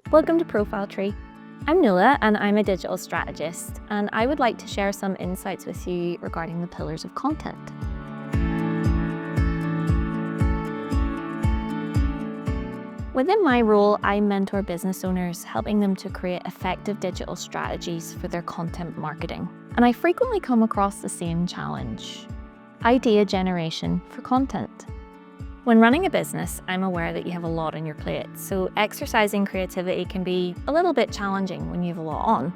Welcome to ProfileTree. I'm Nuala and I'm a digital strategist, and I would like to share some insights with you regarding the pillars of content. Within my role, I mentor business owners, helping them to create effective digital strategies for their content marketing. And I frequently come across the same challenge: idea generation for content. When running a business, I'm aware that you have a lot on your plate, so exercising creativity can be a little bit challenging when you have a lot on.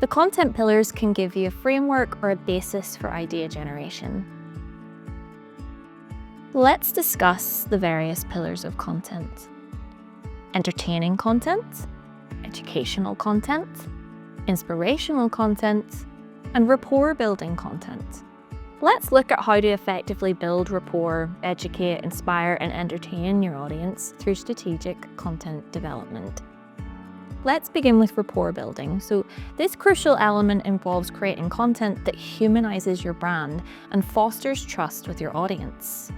The content pillars can give you a framework or a basis for idea generation. Let's discuss the various pillars of content: entertaining content, educational content, inspirational content, and rapport-building content. Let's look at how to effectively build rapport, educate, inspire, and entertain your audience through strategic content development. Let's begin with rapport building. So this crucial element involves creating content that humanizes your brand and fosters trust with your audience.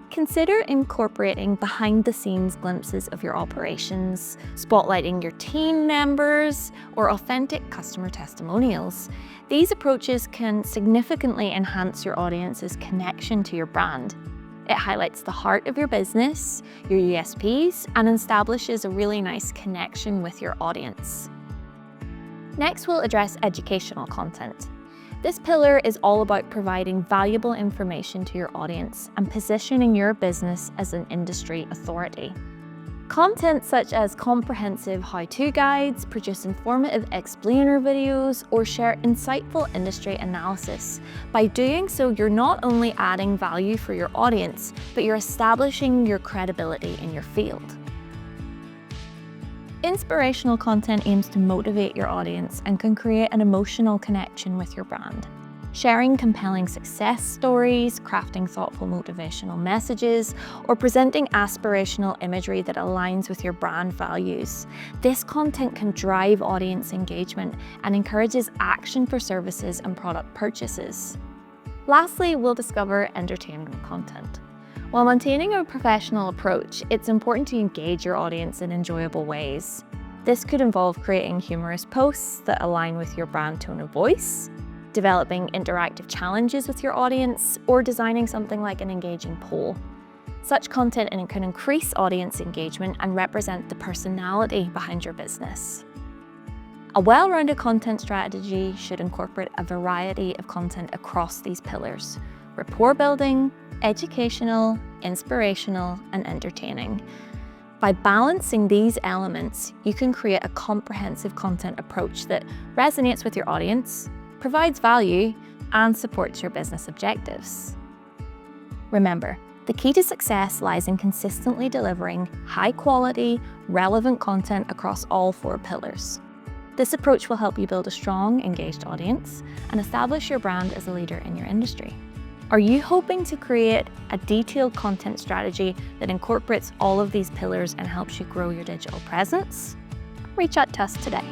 Consider incorporating behind-the-scenes glimpses of your operations, spotlighting your team members, or authentic customer testimonials. These approaches can significantly enhance your audience's connection to your brand. It highlights the heart of your business, your USPs, and establishes a really nice connection with your audience. Next, we'll address educational content. This pillar is all about providing valuable information to your audience and positioning your business as an industry authority. Content such as comprehensive how-to guides, produce informative explainer videos, or share insightful industry analysis. By doing so, you're not only adding value for your audience, but you're establishing your credibility in your field. Inspirational content aims to motivate your audience and can create an emotional connection with your brand. Sharing compelling success stories, crafting thoughtful motivational messages, or presenting aspirational imagery that aligns with your brand values. This content can drive audience engagement and encourages action for services and product purchases. Lastly, we'll discover entertainment content. While maintaining a professional approach, it's important to engage your audience in enjoyable ways. This could involve creating humorous posts that align with your brand tone of voice, developing interactive challenges with your audience, or designing something like an engaging poll. Such content can increase audience engagement and represent the personality behind your business. A well-rounded content strategy should incorporate a variety of content across these pillars: rapport building, educational, inspirational, and entertaining. By balancing these elements, you can create a comprehensive content approach that resonates with your audience, provides value, and supports your business objectives. Remember, the key to success lies in consistently delivering high-quality, relevant content across all 4 pillars. This approach will help you build a strong, engaged audience and establish your brand as a leader in your industry. Are you hoping to create a detailed content strategy that incorporates all of these pillars and helps you grow your digital presence? Reach out to us today.